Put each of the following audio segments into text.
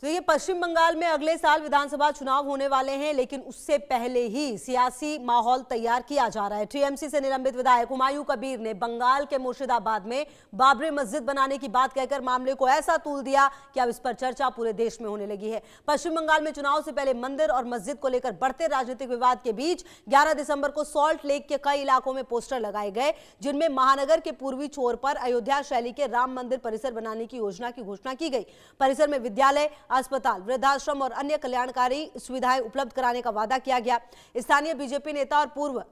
तो ये पश्चिम बंगाल में अगले साल विधानसभा चुनाव होने वाले हैं, लेकिन उससे पहले ही सियासी माहौल तैयार किया जा रहा है। टीएमसी से निलंबित विधायक हुमायूं कबीर ने बंगाल के मुर्शिदाबाद में बाबरी मस्जिद बनाने की बात कहकर मामले को ऐसा तूल दिया कि अब इस पर चर्चा पूरे देश में होने लगी है। पश्चिम बंगाल में चुनाव से पहले मंदिर और मस्जिद को लेकर बढ़ते राजनीतिक विवाद के बीच 11 दिसंबर को सॉल्ट लेक के कई इलाकों में पोस्टर लगाए गए, जिनमें महानगर के पूर्वी छोर पर अयोध्या शैली के राम मंदिर परिसर बनाने की योजना की घोषणा की गई। परिसर में विद्यालय, अस्पताल, वृद्धाश्रम और अन्य कल्याणकारी सुविधाएं उपलब्ध कराने का वादा किया गया। स्थानीय बीजेपी नेता और पूर्व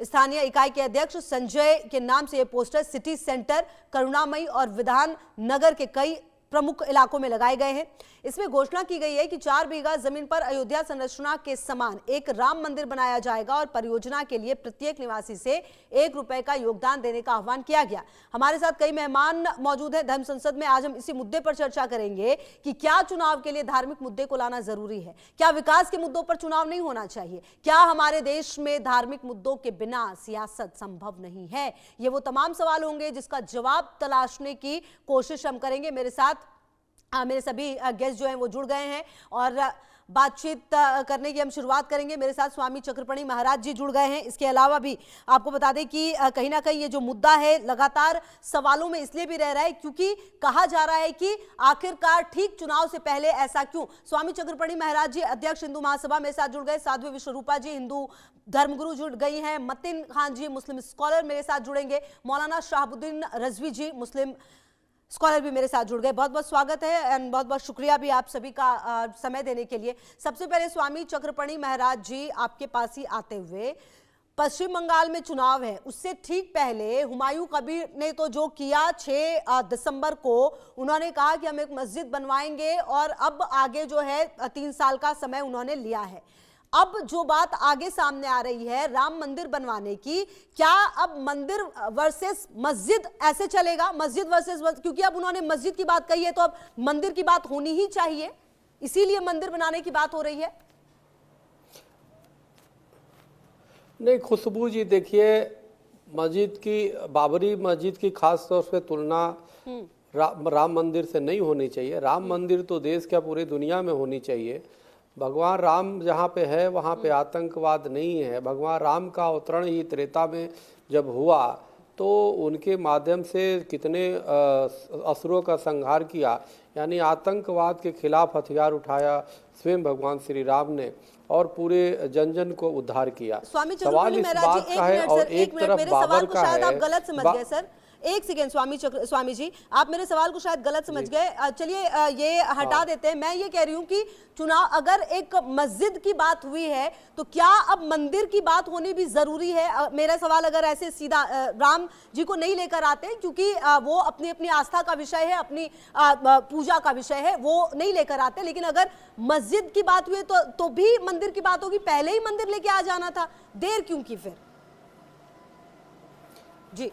स्थानीय इकाई के अध्यक्ष संजय के नाम से यह पोस्टर सिटी सेंटर, करुणामयी और विधान नगर के कई प्रमुख इलाकों में लगाए गए हैं। इसमें घोषणा की गई है कि 4 बीघा जमीन पर अयोध्या संरचना के समान एक राम मंदिर बनाया जाएगा और परियोजना के लिए प्रत्येक निवासी से 1 रुपए का योगदान देने का आह्वान किया गया। हमारे साथ कई मेहमान मौजूद हैं धर्म संसद में। आज हम इसी मुद्दे पर चर्चा करेंगे कि क्या चुनाव के लिए धार्मिक मुद्दे को लाना जरूरी है, क्या विकास के मुद्दों पर चुनाव नहीं होना चाहिए, क्या हमारे देश में धार्मिक मुद्दों के बिना सियासत संभव नहीं है। ये वो तमाम सवाल होंगे जिसका जवाब तलाशने की कोशिश हम करेंगे। मेरे साथ मेरे सभी गेस्ट जो हैं वो जुड़ गए हैं और बातचीत करने की हम शुरुआत करेंगे। मेरे साथ स्वामी चक्रपणी महाराज जी जुड़ गए हैं। इसके अलावा भी आपको बता दें कि कहीं ना कहीं ये जो मुद्दा है लगातार सवालों में इसलिए भी रह रहा है क्योंकि कहा जा रहा है कि आखिरकार ठीक चुनाव से पहले ऐसा क्यों। स्वामी चक्रपणी महाराज जी अध्यक्ष हिंदू महासभा मेरे साथ जुड़ गए, साध्वी विश्वरूपा जी हिंदू धर्मगुरु जुड़ गई हैं, मतिन खान जी मुस्लिम स्कॉलर मेरे साथ जुड़ेंगे, मौलाना शाहबुद्दीन रजवी जी मुस्लिम स्कॉलर भी मेरे साथ जुड़ गए। बहुत बहुत स्वागत है एंड बहुत बहुत शुक्रिया भी आप सभी का समय देने के लिए। सबसे पहले स्वामी चक्रपणी महाराज जी आपके पास ही आते हुए, पश्चिम बंगाल में चुनाव है, उससे ठीक पहले हुमायूं कबीर ने तो जो किया 6 दिसंबर को उन्होंने कहा कि हम एक मस्जिद बनवाएंगे और अब आगे जो है 3 साल का समय उन्होंने लिया है। अब जो बात आगे सामने आ रही है राम मंदिर बनवाने की, क्या अब मंदिर वर्सेस मस्जिद ऐसे चलेगा, मस्जिद वर्सेस, क्योंकि अब उन्होंने मस्जिद की बात कही है तो अब मंदिर की बात होनी ही चाहिए, इसीलिए मंदिर बनाने की बात हो रही है। नहीं खुशबू जी, देखिए मस्जिद की, बाबरी मस्जिद की खास तौर से तुलना राम मंदिर से नहीं होनी चाहिए। राम मंदिर तो देश क्या पूरी दुनिया में होनी चाहिए। भगवान राम जहाँ पे है वहाँ पे आतंकवाद नहीं है। भगवान राम का अवतरण ही त्रेता में जब हुआ तो उनके माध्यम से कितने असुरों का संहार किया, यानी आतंकवाद के खिलाफ हथियार उठाया स्वयं भगवान श्री राम ने और पूरे जन जन को उद्धार किया। सवाल इस बात का है और एक तरफ बाबर का है। आप गलत समझ गए सर, एक सेकेंड स्वामी जी, आप मेरे सवाल को शायद गलत समझ गए। चलिए ये हटा देते हैं। मैं ये कह रही हूँ कि चुनाव, अगर एक मस्जिद की बात हुई है तो क्या अब मंदिर की बात होनी भी जरूरी है। मेरा सवाल अगर ऐसे सीधा राम जी को नहीं लेकर आते हैं क्योंकि वो अपनी अपनी आस्था का विषय है, अपनी पूजा का विषय है, वो नहीं लेकर आते, लेकिन अगर मस्जिद की बात हुई तो भी मंदिर की बात होगी। पहले ही मंदिर लेके आ जाना था, देर क्यों की फिर जी।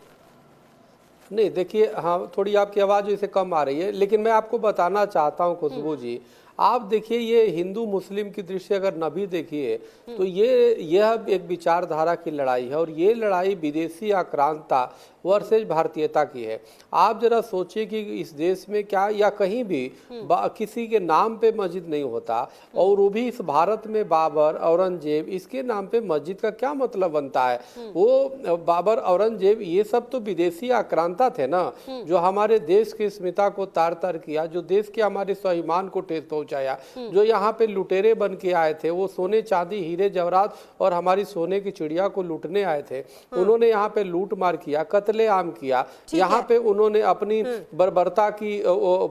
नहीं देखिए, हाँ थोड़ी आपकी आवाज़ इसे कम आ रही है, लेकिन मैं आपको बताना चाहता हूँ खुशबू जी, आप देखिए ये हिंदू मुस्लिम की दृष्टि अगर न भी देखिए तो यह एक विचारधारा की लड़ाई है और ये लड़ाई विदेशी आक्रांता वर्सेज भारतीयता की है। आप जरा सोचिए कि इस देश में क्या या कहीं भी किसी के नाम पे मस्जिद नहीं होता, और वो भी इस भारत में बाबर औरंगजेब इसके नाम पे मस्जिद का क्या मतलब बनता है। वो बाबर औरंगजेब ये सब तो विदेशी आक्रांता थे ना, जो हमारे देश की अस्मिता को तार तार किया, जो देश के हमारे स्वाभिमान को ठेस पहुंचाया, जो यहाँ पे लुटेरे बन के आए थे, वो सोने चांदी हीरे जवाहरात और हमारी सोने की चिड़िया को लूटने आए थे। उन्होंने यहाँ पे लूट मार किया, कत्लेआम किया, यहाँ पे उन्होंने अपनी बर्बरता की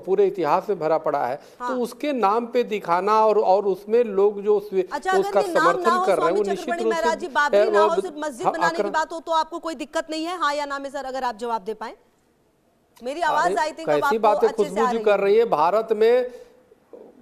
पूरे इतिहास में भरा पड़ा है। तो उसके नाम पे दिखाना और उसमें लोग जो उसका समर्थन कर रहे हैं वो निश्चित रूप से मस्जिद बनाने की बात हो तो आपको कोई दिक्कत नहीं है, हाँ या ना में सर अगर आप जवाब दे पाए। मेरी आवाज आई थी, कैसी बातें खुशबू जी कर रही है। भारत में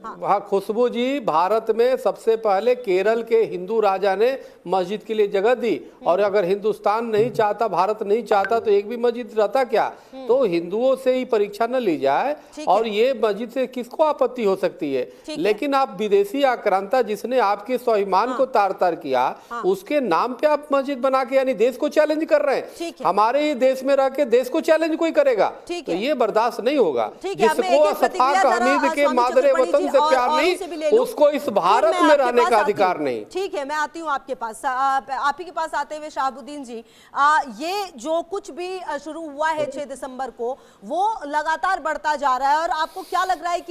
हाँ खुशबू जी, भारत में सबसे पहले केरल के हिंदू राजा ने मस्जिद के लिए जगह दी, और अगर हिंदुस्तान नहीं चाहता, भारत नहीं चाहता तो एक भी मस्जिद रहता क्या। तो हिंदुओं से ही परीक्षा न ली जाए, और ये मस्जिद से किसको आपत्ति हो सकती है। लेकिन आप विदेशी आक्रांता जिसने आपके स्वाभिमान को तार तार किया, उसके नाम पे आप मस्जिद बना के यानी देश को चैलेंज कर रहे हैं। हमारे ही देश में रह के देश को चैलेंज कोई करेगा तो ये बर्दाश्त नहीं होगा। जिसको सफाक हमीद के मादरे वतन से प्यार नहीं, उसको इस भारत में रहने का अधिकार नहीं। ठीक है, मैं आती हूँ आपके पास, आप ही के पास आते हुए शहाबुद्दीन जी, ये जो कुछ भी शुरू हुआ है 6 दिसंबर को, वो लगातार बढ़ता जा रहा है और आपको क्या लग रहा है कि